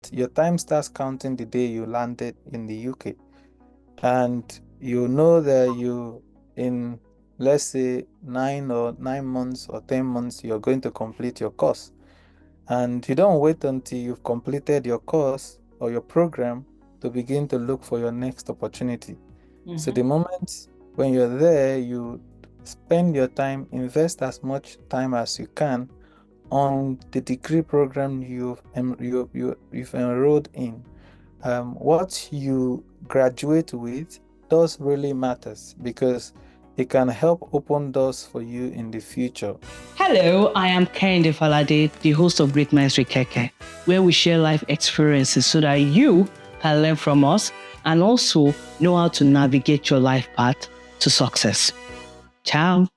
your time starts counting the day you landed in the UK. And you know that in, let's say, 9 months or 10 months, you're going to complete your course. And you don't wait until you've completed your course or your program to begin to look for your next opportunity. So the moment when you're there, you spend your time, invest as much time as you can on the degree program you've enrolled in. What you graduate with does really matters because it can help open doors for you in the future. Hello, I am Kehinde Falade, the host of Great Minds with Keke, where we share life experiences so that you can learn from us and also know how to navigate your life path to success. Ciao.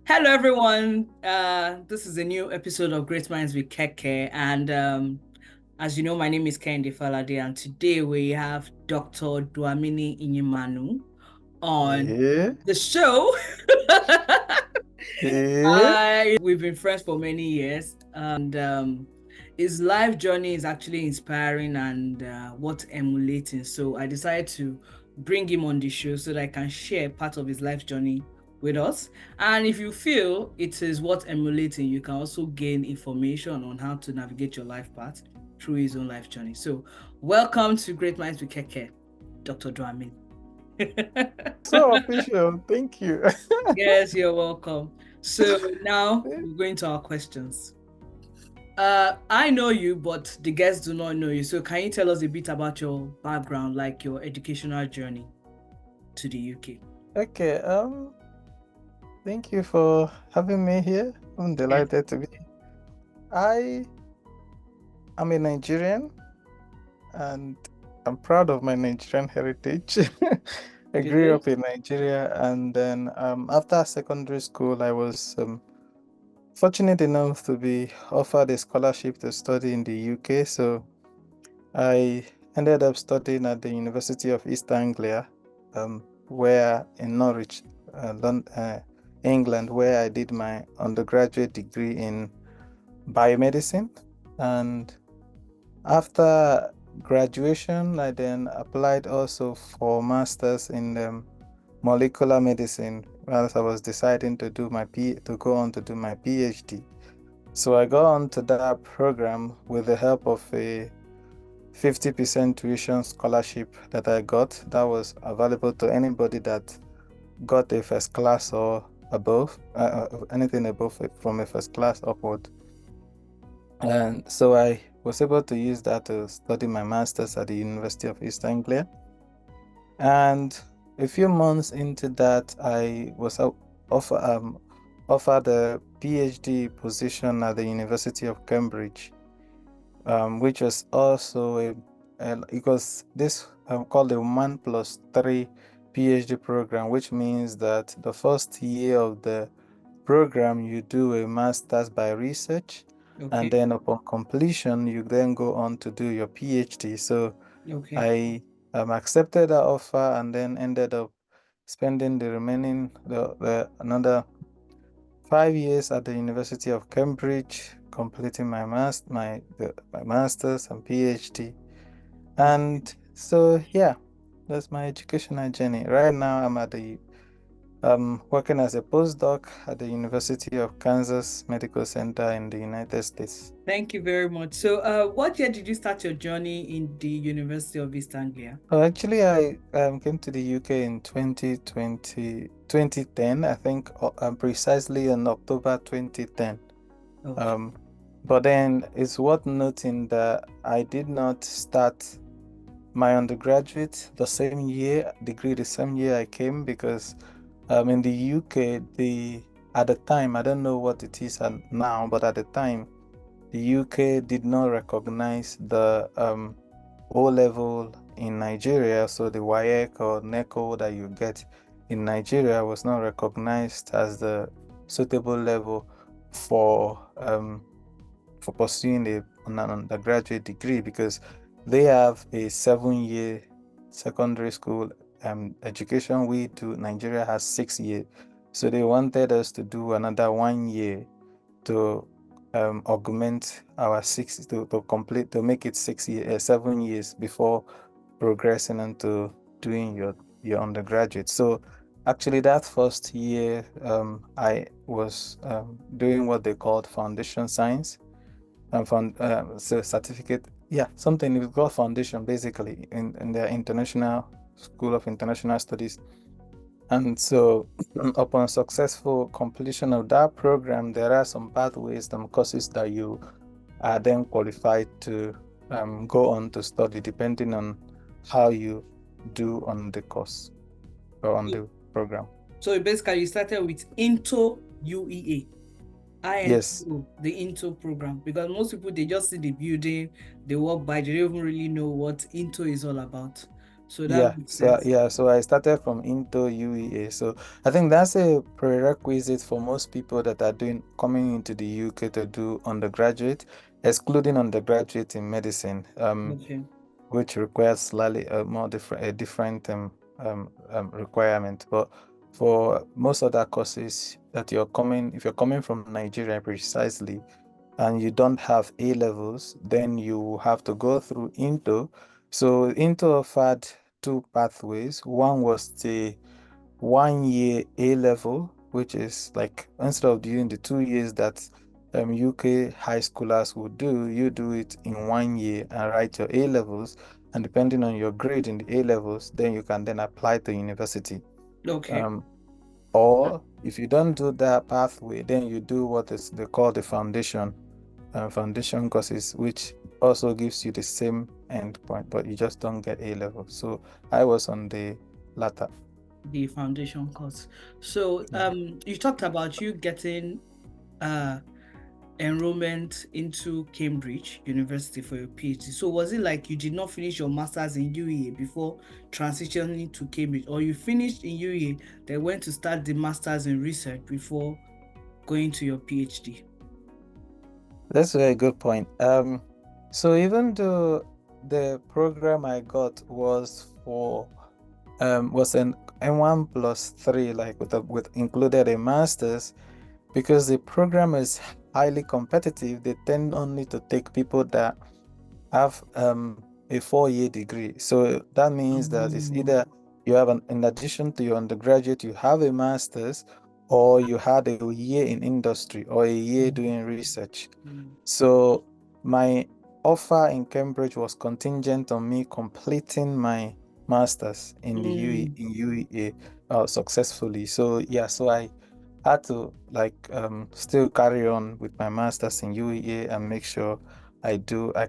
Hello, everyone. This is a new episode of Great Minds with Keke. And as you know, my name is Kehinde Falade. And today we have Dr. Dwamini Inyimanu on the show. We've been friends for many years. And his life journey is actually inspiring and worth emulating. So I decided to bring him on the show so that I can share part of his life journey with us. And if you feel it is worth emulating, you can also gain information on how to navigate your life path through his own life journey. So welcome to Great Minds with Keke, Dr. Dwamini. So official. Thank you. Yes, you're welcome. So now we're going to our questions. I know you, but the guests do not know you. So can you tell us a bit about your background, like your educational journey to the UK? Okay. Thank you for having me here. I'm delighted to be. I am a Nigerian, and I'm proud of my Nigerian heritage. I grew up in Nigeria, and then after secondary school, I was fortunate enough to be offered a scholarship to study in the UK. So I ended up studying at the University of East Anglia, where in Norwich, England, where I did my undergraduate degree in biomedicine. And after graduation, I then applied also for masters in molecular medicine as I was deciding to go on to do my PhD. So I got onto that program with the help of a 50% tuition scholarship that I got. That was available to anybody that got a first class or above, anything above from a first class upward. And so I was able to use that to study my master's at the University of East Anglia. And a few months into that, I was offered a PhD position at the University of Cambridge, which was also because this called a 1+3 PhD program, which means that the first year of the program you do a master's by research, and then upon completion you then go on to do your PhD. So I accepted that offer and then ended up spending the remaining another 5 years at the University of Cambridge, completing my master's and PhD. And so yeah, that's my educational journey. Right now I'm working as a postdoc at the University of Kansas Medical Center in the United States. Thank you very much. So what year did you start your journey in the University of East Anglia? Oh, actually, I came to the UK in 2010, I think, precisely in October 2010. But then it's worth noting that I did not start my undergraduate the same year I came, because in the UK, at the time, I don't know what it is now, but at the time, the UK did not recognize the O-level in Nigeria. So the WAEC or NECO that you get in Nigeria was not recognized as the suitable level for pursuing an undergraduate degree, because they have a 7-year secondary school education. Nigeria has 6 years. So they wanted us to do another 1 year to augment our to complete to make it 6 years, 7 years before progressing into doing your undergraduate. So actually that first year I was doing what they called foundation science and found so certificate, yeah, something we called foundation basically in the International School of International Studies. And so upon successful completion of that program, there are some pathways, some courses that you are then qualified to go on to study depending on how you do on the course or on the program. So basically, you started with Into UEA, Yes. INTO, the Into program, because most people they just see the building, they walk by, they don't even really know what Into is all about. So that Yeah, makes so sense. yeah, so I started from Into UEA. So I think that's a prerequisite for most people that are doing coming into the UK to do undergraduate, excluding undergraduate in medicine. Okay. Which requires slightly a different requirement. But for most other courses that you're coming, if you're coming from Nigeria precisely, and you don't have A levels, then you have to go through Into. So Into offered two pathways. One was the 1 year A level, which is like instead of doing the 2 years that UK high schoolers would do, you do it in 1 year and write your A levels. And depending on your grade in the A levels, then you can then apply to university. Okay. Um, or if you don't do that pathway, then you do what is they call the foundation courses, which also gives you the same end point, but you just don't get A level. So I was on the latter. The foundation course. So Yeah. you talked about you getting uh enrollment into Cambridge University for your PhD. So was it like you did not finish your master's in UEA before transitioning to Cambridge, or you finished in UEA, then went to start the master's in research before going to your PhD? That's a very good point. So even though the program I got was an N1 plus three, like with included a master's, because the program is highly competitive, they tend only to take people that have a 4 year degree. So that means that it's Oh. either you have in addition to your undergraduate, you have a master's, or you had a year in industry or a year doing research. Mm. So my offer in Cambridge was contingent on me completing my master's in the UE Mm. in UEA successfully. So yeah, so I had to like still carry on with my master's in UEA and make sure I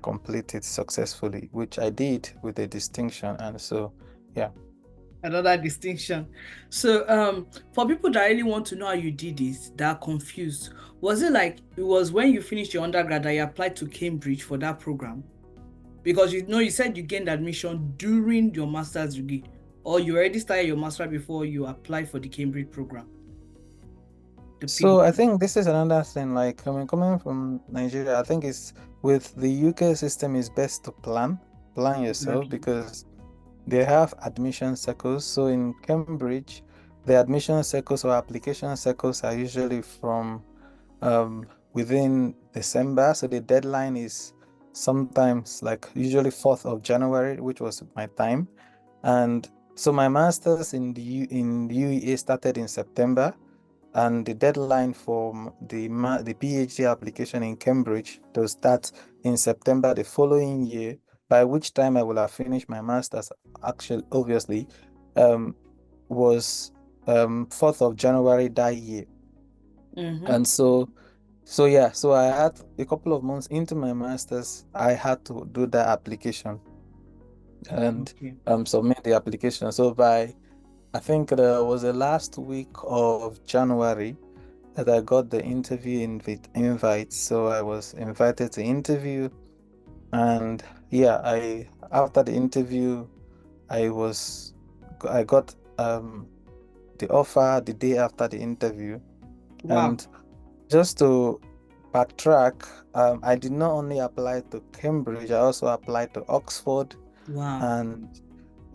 complete it successfully, which I did with a distinction. And so yeah. Another distinction. So for people that really want to know how you did it, that are confused, was it like it was when you finished your undergrad that you applied to Cambridge for that program? Because you know you said you gained admission during your master's degree, or you already started your master before you applied for the Cambridge program, the So PhD. I think this is another thing. Like I mean, coming from Nigeria, I think it's with the UK system is best to plan yourself Exactly. because they have admission circles. So in Cambridge, the admission circles or application circles are usually from within December. So the deadline is sometimes like usually 4th of January, which was my time. And so my master's in the UEA started in September, and the deadline for the PhD application in Cambridge to start in September the following year, by which time I will have finished my master's, actually, obviously, um, was 4th of January that year. Mm-hmm. And so yeah, so I had a couple of months into my master's, I had to do that application and Okay. submit the application. So by I think there was the last week of January that I got the interview invite. So I was invited to interview, and yeah, I after the interview, I got the offer the day after the interview. Wow. And just to backtrack, I did not only apply to Cambridge, I also applied to Oxford, Wow.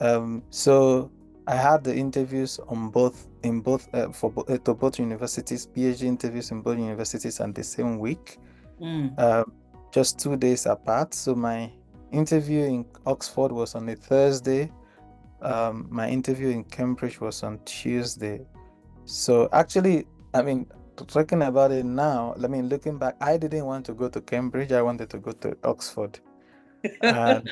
and so I had the interviews on both to both universities, PhD interviews in both universities, and the same week. Mm. um, just 2 days apart. So my interview in Oxford was on a Thursday. My interview in Cambridge was on Tuesday. So actually, I mean, talking about it now, I mean, looking back, I didn't want to go to Cambridge. I wanted to go to Oxford. And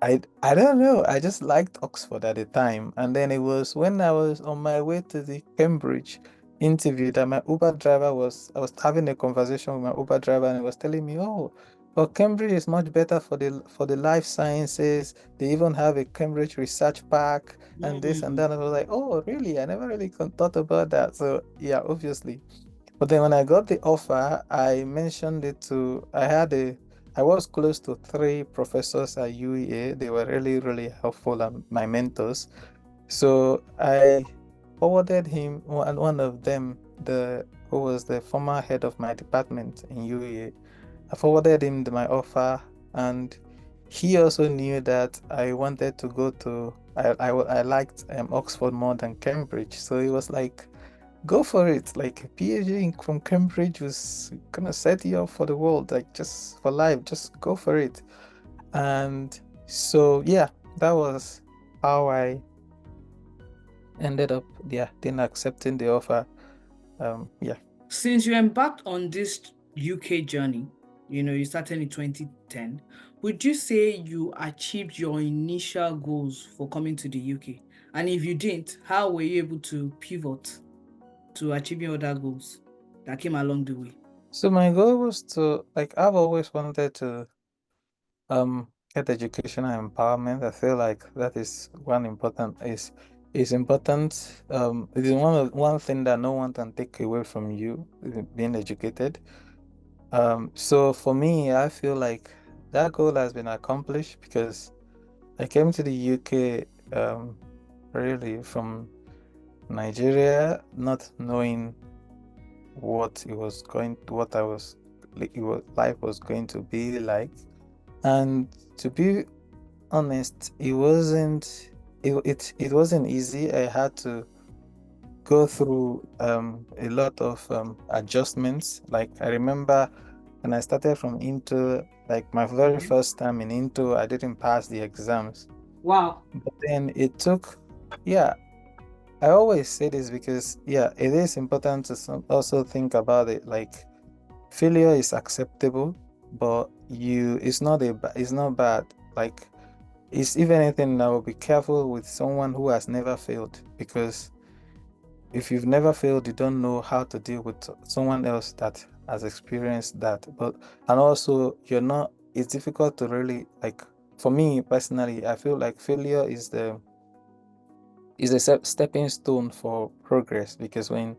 I don't know. I just liked Oxford at the time. And then it was when I was on my way to the Cambridge interview that my Uber driver I was having a conversation with my Uber driver and he was telling me, oh, well, Cambridge is much better for the life sciences. They even have a Cambridge Research Park and this and Mm. that. I was like, oh, really? I never really thought about that. So yeah, obviously. But then when I got the offer, I mentioned it to, I was close to three professors at UEA. They were really, really helpful and my mentors. So I forwarded him, one of them, who was the former head of my department in UEA. I forwarded him my offer, and he also knew that I wanted to go to, I liked Oxford more than Cambridge. So he was like, go for it. Like a PhD from Cambridge was gonna set you up for the world, like just for life. Just go for it. And so yeah, that was how I ended up, yeah, then accepting the offer. Yeah. Since you embarked on this UK journey, you started in 2010, would you say you achieved your initial goals for coming to the UK? And if you didn't, how were you able to pivot to achieving other goals that came along the way? So my goal was to, like, I've always wanted to get educational empowerment. I feel like that is is important. It is one thing that no one can take away from you, being educated. So for me, I feel like that goal has been accomplished because I came to the UK really from Nigeria, not knowing what I was, life was going to be like. And to be honest, it wasn't easy. I had to go through a lot of adjustments. Like I remember when I started from Into, like my very Mhm. first time in Into, I didn't pass the exams. Wow. But then it took, yeah, I always say this because, yeah, it is important to also think about it. Like failure is acceptable, but it's not bad. Like it's, if anything, I will be careful with someone who has never failed because if you've never failed, you don't know how to deal with someone else that has experienced that. But and also you're not, it's difficult to really, like, for me personally, I feel like failure is a stepping stone for progress because when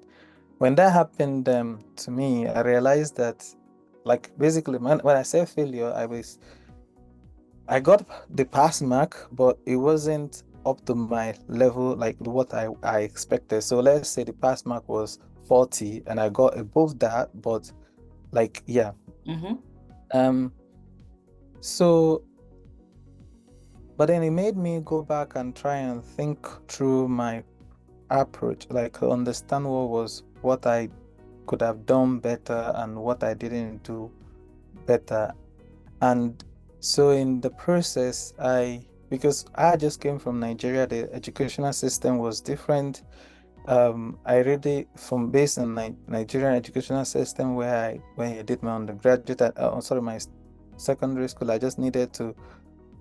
that happened to me, I realized that, like, basically when I say failure, I got the pass mark, but it wasn't up to my level, like what I expected. So let's say the pass mark was 40 and I got above that, but like, yeah. Mm-hmm. Um, so, but then it made me go back and try and think through my approach, like understand what I could have done better and what I didn't do better. And so in the process, because I just came from Nigeria, the educational system was different. I really, from based on Nigerian educational system where when I did my undergraduate, sorry, my secondary school, I just needed to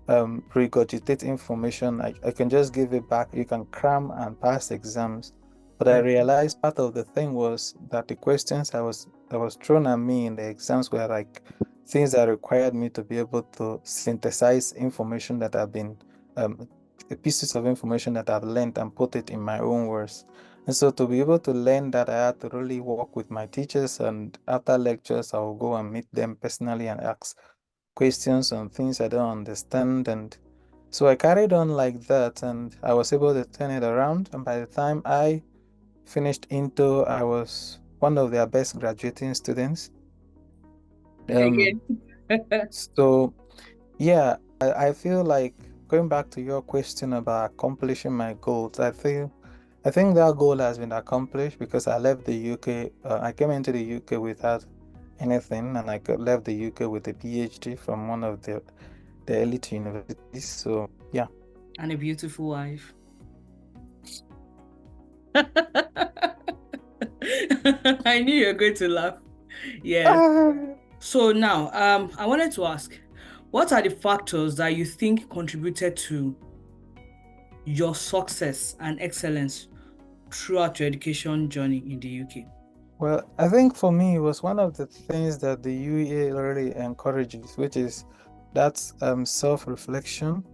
regurgitate information. I can just give it back. You can cram and pass exams. But I realized part of the thing was that the questions that was thrown at me in the exams were like things that required me to be able to synthesize information that I've been um, pieces of information that I've learned and put it in my own words. And so to be able to learn that, I had to really work with my teachers, and after lectures, I will go and meet them personally and ask questions on things I don't understand. And so I carried on like that and I was able to turn it around. And by the time I finished Into, I was one of their best graduating students. Um, Again. so yeah, I feel like going back to your question about accomplishing my goals, I think that goal has been accomplished because I left the UK. I came into the UK without anything, and I got left the UK with a PhD from one of the elite universities. So yeah. And a beautiful wife. I knew you were going to laugh. Yes. Ah, So now, I wanted to ask, what are the factors that you think contributed to your success and excellence throughout your education journey in the UK? well, I think for me, it was one of the things that the UEA really encourages, which is that self-reflection.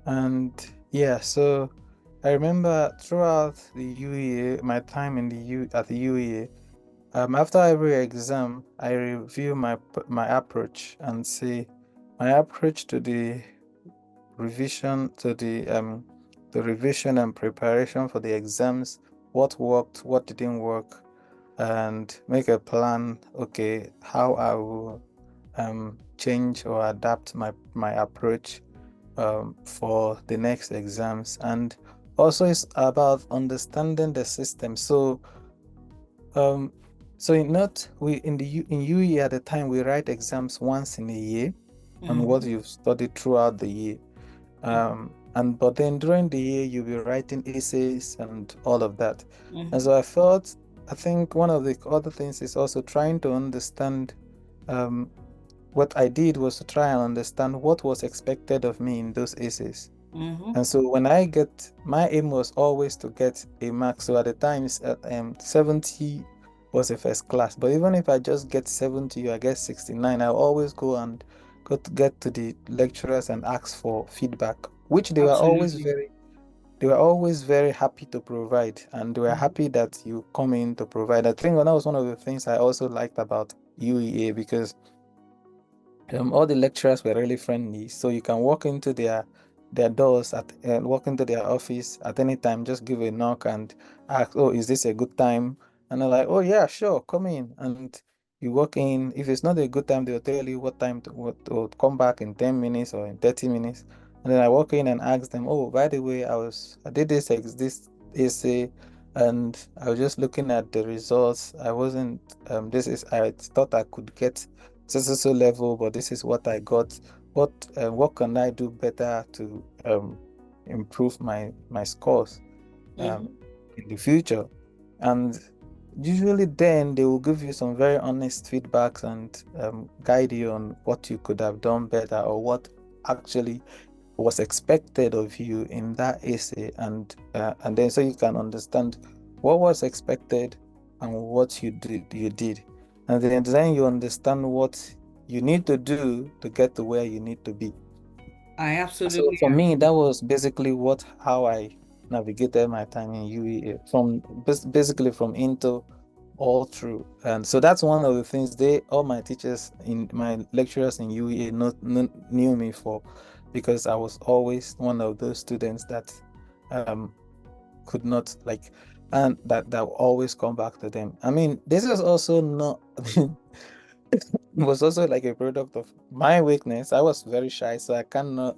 And yeah, so I remember throughout the UEA, my time in the U at the UEA, after every exam, I review my approach and see my approach to the revision and preparation for the exams, what worked, what didn't work, and make a plan. Okay, how I will change or adapt my approach for the next exams. And also it's about understanding the system. Um, so in not we in the in UE at the time we write exams once in a year on what Mm-hmm. you've studied throughout the year. And but then during the year you'll be writing essays and all of that. And Mm-hmm. so I think one of the other things is also trying to understand. What I did was to try and understand what was expected of me in those essays. Mm-hmm. And so when I get, my aim was always to get a mark. So at the times, 70 was a first class. But even if I just get 70 or I get 69, I always go and go to get to the lecturers and ask for feedback, which Absolutely. they were always very happy to provide. And they were Mm-hmm. happy that you come in to provide. I think that was one of the things I also liked about UEA because all the lecturers were really friendly, so you can walk into their doors at walk into their office at any time, just give a knock and ask, "Oh, is this a good time?" And they're like, "Oh yeah, sure, come in." And you walk in. If it's not a good time, they'll tell you what time to come back in 10 minutes or in 30 minutes. And then I walk in and ask them, "Oh, by the way, I did this essay, and I was just looking at the results. I wasn't this is I thought I could get." So level, but this is what I got. What can I do better to improve my scores um, Mm-hmm. in the future? And usually, then they will give you some very honest feedbacks and guide you on what you could have done better or what actually was expected of you in that essay, and then so you can understand what was expected and what you did, and then you understand what you need to do to get to where you need to be. I So absolutely for me, agree. that was basically what how I navigated my time in UEA from basically from into all through. And so that's one of the things they all my teachers in my lecturers in UEA knew me for, because I was always one of those students that um could not like, and that will always come back to them. I mean, this is also not was also like a product of my weakness. I was very shy, so I cannot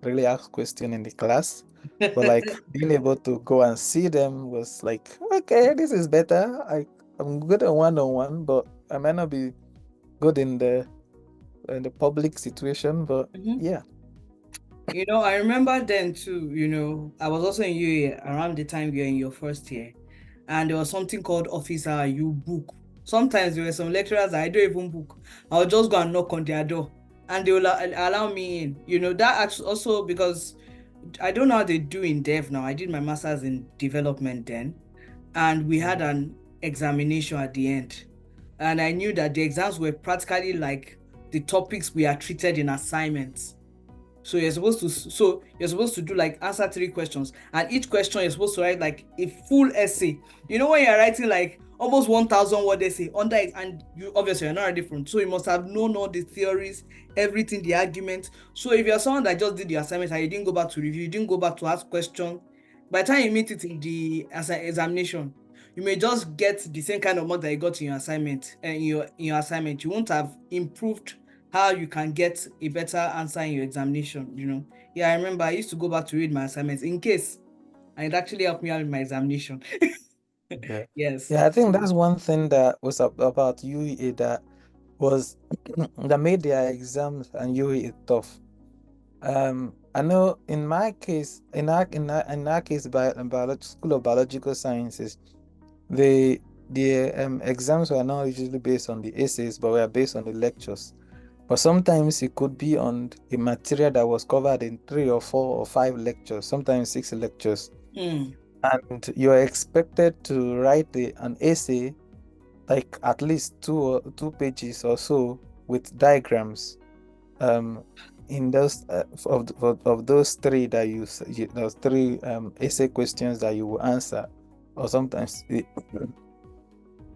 really ask question in the class. But like being able to go and see them was like, okay, this is better. I'm good at one-on-one, but I might not be good in the public situation. But Mhm. yeah. I remember then too, I was also in UA around the time you're in your first year. And there was something called officer, you book. Sometimes there were some lecturers that I don't even book. I'll just go and knock on their door and they will allow me in. Also because I don't know how they do in dev now. I did my master's in development then, and we had an examination at the end. And I knew that the exams were practically like the topics we are treated in assignments. So you're supposed to do like answer three questions, and each question you're supposed to write like a full essay. When you're writing like almost 1,000 word essay under it, and you obviously you're not ready from, so you must have known all the theories, everything, the arguments. So if you're someone that just did the assignment and you didn't go back to review, you didn't go back to ask question, by the time you meet it in the examination, you may just get the same kind of mark that you got in your assignment. In your assignment, you won't have improved how you can get a better answer in your examination. Yeah, I remember I used to go back to read my assignments in case, and it actually helped me out in my examination. Yeah. Yes. Yeah, I think that's one thing that was about UEA that was that made their exams and UEA tough. I know in my case, in our case, School of Biological Sciences, the exams were not usually based on the essays, but were based on the lectures. But sometimes it could be on a material that was covered in 3 or 4 or 5 lectures, sometimes 6 lectures. Mm. And you're expected to write an essay, like at least 2 pages or so, with diagrams. Um, in those of those three that those three essay questions that you will answer, or sometimes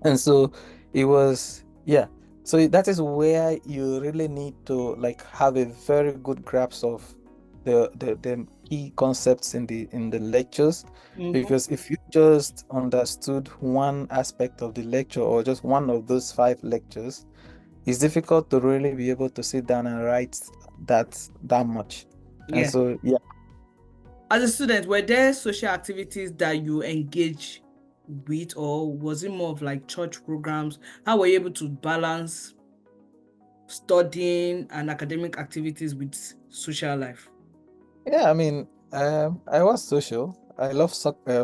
and so it was, yeah. So that is where you really need to like have a very good grasp of the key concepts in the lectures. Mhm. Because if you just understood one aspect of the lecture or just one of those 5 lectures, it's difficult to really be able to sit down and write that much. And Yeah. so yeah. As a student, were there social activities that you engage with, or was it more of like church programs? How were you able to balance studying and academic activities with social life? Yeah, I mean, I was social. I love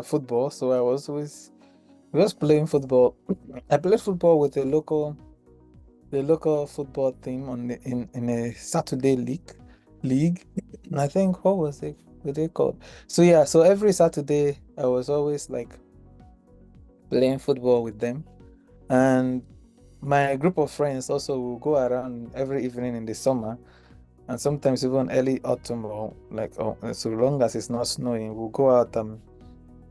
football, so I was always playing football. I played football with the local football team in a Saturday league. I think what was it? What they called? So yeah, so every Saturday I was always like playing football with them, and my group of friends also will go around every evening in the summer, and sometimes even early autumn, or like, so long as it's not snowing, we'll go out and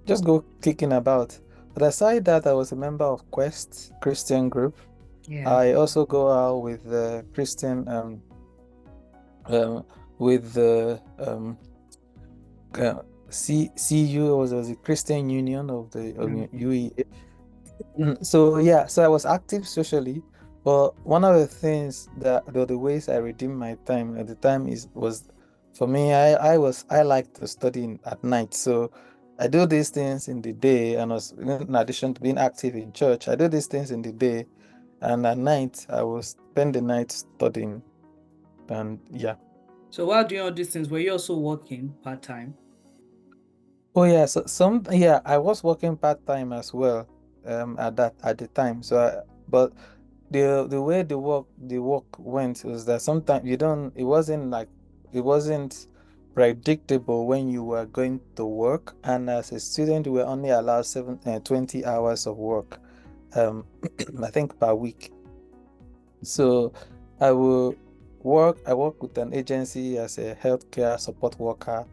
just go kicking about. But aside that, I was a member of Quest Christian group. Yeah. I also go out with the Christian um with the uh, CU, was a Christian Union of the Mm. UEA. So yeah, so I was active socially, but one of the things the ways I redeemed my time at the time was, for me, I like to study at night. So I do these things in the day, and was in addition to being active in church, I do these things in the day, and at night I will spend the night studying. And yeah. So while doing all these things, were you also working part-time? Oh yeah, so I was working part-time as well, at the time. But the way the work went was that sometimes you don't it wasn't predictable when you were going to work, and as a student you were only allowed 20 hours of work, um I think per week. So I work with an agency as a healthcare support worker.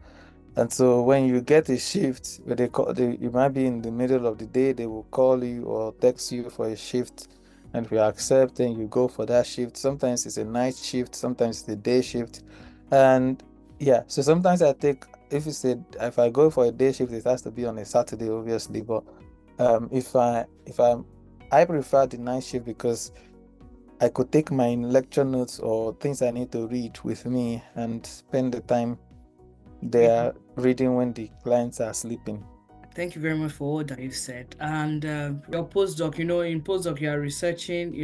And so when you get a shift, where you might be in the middle of the day, they will call you or text you for a shift. And if you accept, then you go for that shift. Sometimes it's a night shift, sometimes it's a day shift. And yeah, so sometimes if I go for a day shift, it has to be on a Saturday, obviously. But I prefer the night shift because I could take my lecture notes or things I need to read with me and spend the time Yeah. there reading when the clients are sleeping. Thank you very much for all that you said. And your postdoc, in postdoc, you are researching,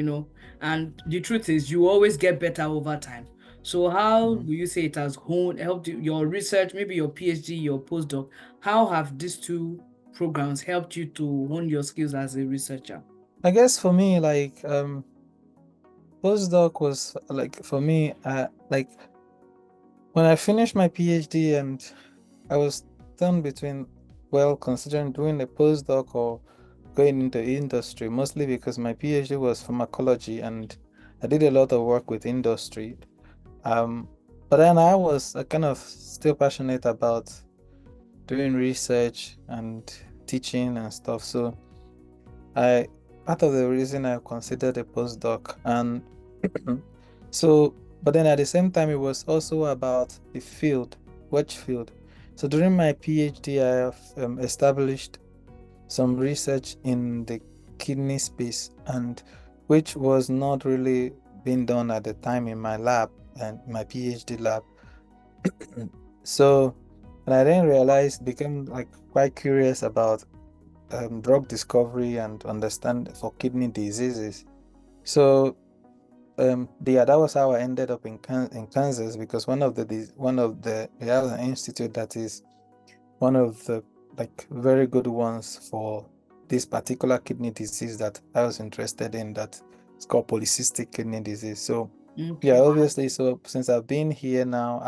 and the truth is, you always get better over time. So, how Mhm. do you say it has helped you, your research, maybe your PhD, your postdoc? How have these two programs helped you to hone your skills as a researcher? I guess for me, like, postdoc was like, for me, like when I finished my PhD and I was torn between, well, considering doing a postdoc or going into industry, mostly because my PhD was pharmacology and I did a lot of work with industry. Um, but then I was kind of still passionate about doing research and teaching and stuff. So I part of the reason I considered a postdoc, and so, but then at the same time, it was also about the field, which field. So during my PhD, I have established some research in the kidney space, and which was not really being done at the time in my lab and my PhD lab. So, and I then realized, became like quite curious about drug discovery and understand for kidney diseases. So that was how I ended up in Kansas, because they have an institute that is one of the like very good ones for this particular kidney disease that I was interested in, that it's called polycystic kidney disease. So yeah, Okay. obviously, so since I've been here now,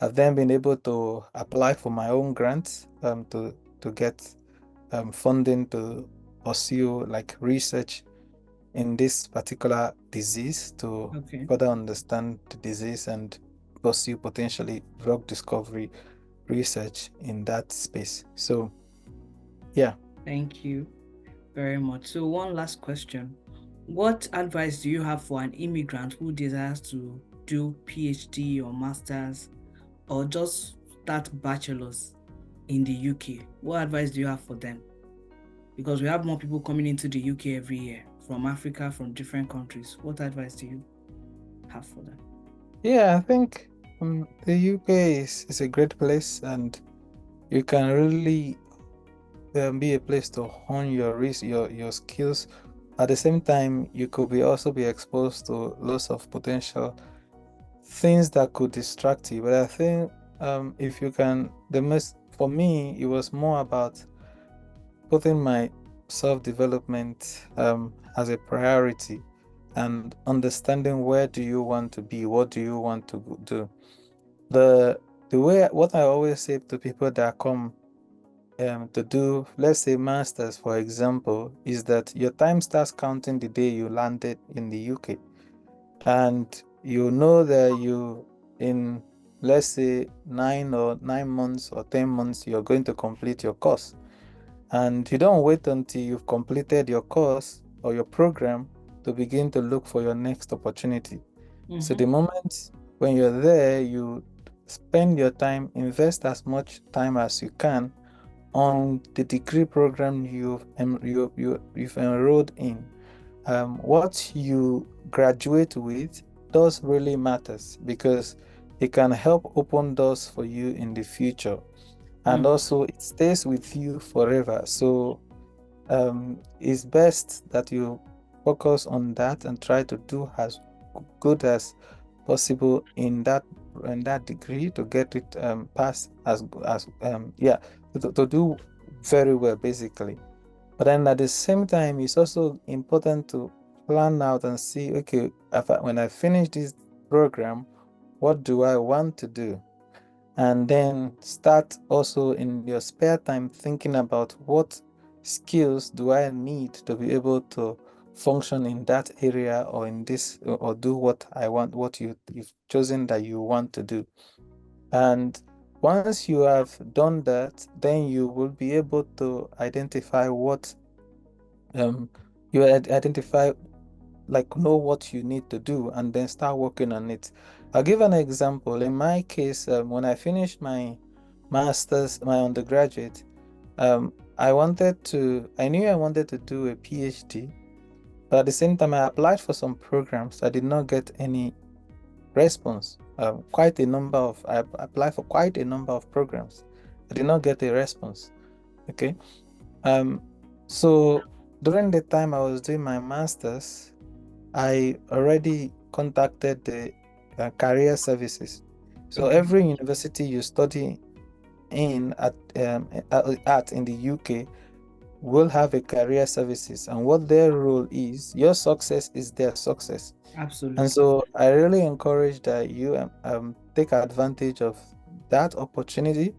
I've then been able to apply for my own grants to get funding to pursue like research in this particular disease, to Okay. further understand the disease and pursue potentially drug discovery research in that space. So, yeah. Thank you very much. So one last question. What advice do you have for an immigrant who desires to do PhD or masters or just start bachelors in the UK? What advice do you have for them? Because we have more people coming into the UK every year from Africa, from different countries. What advice do you have for them? Yeah, I think the UK is a great place, and you can really be a place to hone your skills. At the same time, you could be also be exposed to lots of potential things that could distract you. But I think if you can, the most for me, it was more about putting my self-development as a priority, and understanding where do you want to be, what do you want to do. The way what I always say to people that come to do, let's say, masters, for example, is that your time starts counting the day you landed in the UK, and you know that you in, let's say, 9 months or 10 months, you're going to complete your course, and you don't wait until you've completed your course or your program to begin to look for your next opportunity. So the moment when you're there, you spend your time, invest as much time as you can on the degree program you've enrolled in. What you graduate with does really matters, because it can help open doors for you in the future, and also it stays with you forever. So it's best that you focus on that and try to do as good as possible in that degree, to get it passed as yeah, to do very well, basically. But then at the same time, it's also important to plan out and see, okay, when I finish this program, what do I want to do? And then start also in your spare time thinking about what skills do I need to be able to function in that area, or in this, or do what I want, what you've chosen that you want to do. And once you have done that, then you will be able to identify what identify, like, know what you need to do, and then start working on it. I'll give an example. In my case, when I finished my master's, my undergraduate, I knew I wanted to do a PhD, but at the same time, I applied for some programs. I did not get any response. I applied for quite a number of programs. I did not get a response. Okay. Um, so during the time I was doing my master's, I already contacted the career services. So Okay. every university you study at in the UK will have a career services, and what their role is, your success is their success. And Absolutely. so I really encourage that you take advantage of that opportunity.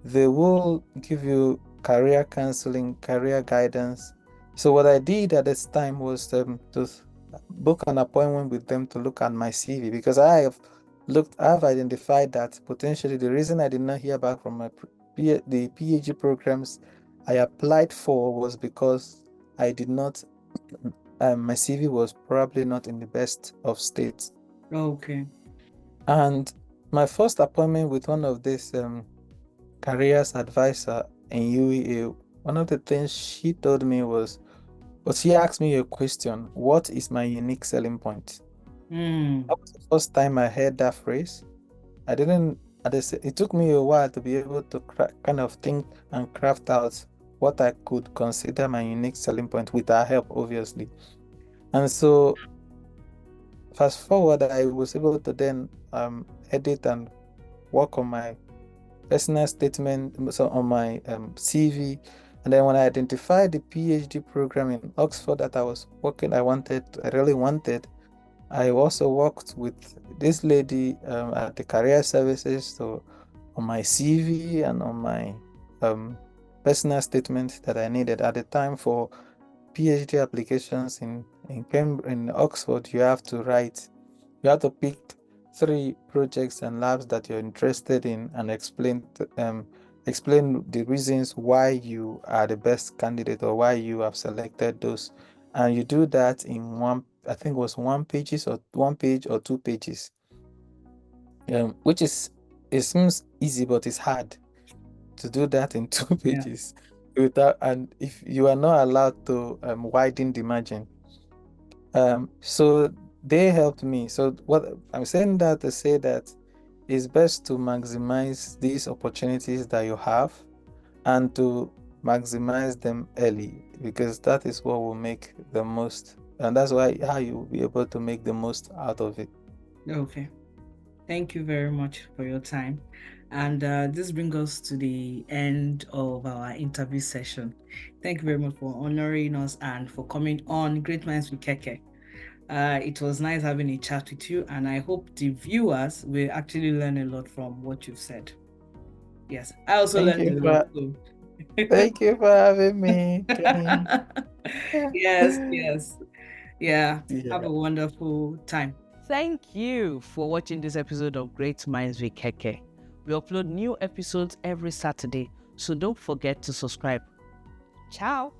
They will give you career counseling, career guidance. So what I did at this time was to book an appointment with them to look at my CV, because I've identified that potentially the reason I did not hear back from the PhD programs I applied for was because I did not, my CV was probably not in the best of states. Okay. And my first appointment with one of these careers advisor in UEA, one of the things she told me was, but she asked me a question: what is my unique selling point? Mm. That was the first time I heard that phrase. I didn't, it took me a while to be able to kind of think and craft out what I could consider my unique selling point with her help, obviously. And so fast forward, I was able to then edit and work on my personal statement, so on my CV. And then when I identified the PhD program in Oxford that I really wanted, I also worked with this lady at the career services, so on my CV and on my personal statement that I needed at the time for PhD applications in Oxford. You have to pick 3 projects and labs that you're interested in and explain the reasons why you are the best candidate or why you have selected those. And you do that in I think it was 1 page or 2 pages, which it seems easy, but it's hard to do that in two Yeah. pages without, and if you are not allowed to widen the margin. So they helped me. So what I'm saying that to say that it's best to maximize these opportunities that you have and to maximize them early, because that is what will make the most, and that's why how you will be able to make the most out of it. Okay. Thank you very much for your time. And this brings us to the end of our interview session. Thank you very much for honoring us and for coming on Great Minds with Keke. It was nice having a chat with you, and I hope the viewers will actually learn a lot from what you've said. Yes, I also Thank learned you a lot for too. thank you for having me, Kenny. Yes, yes. Yeah. Have Yeah. a wonderful time. Thank you for watching this episode of Great Minds with Keke. We upload new episodes every Saturday, so don't forget to subscribe. Ciao!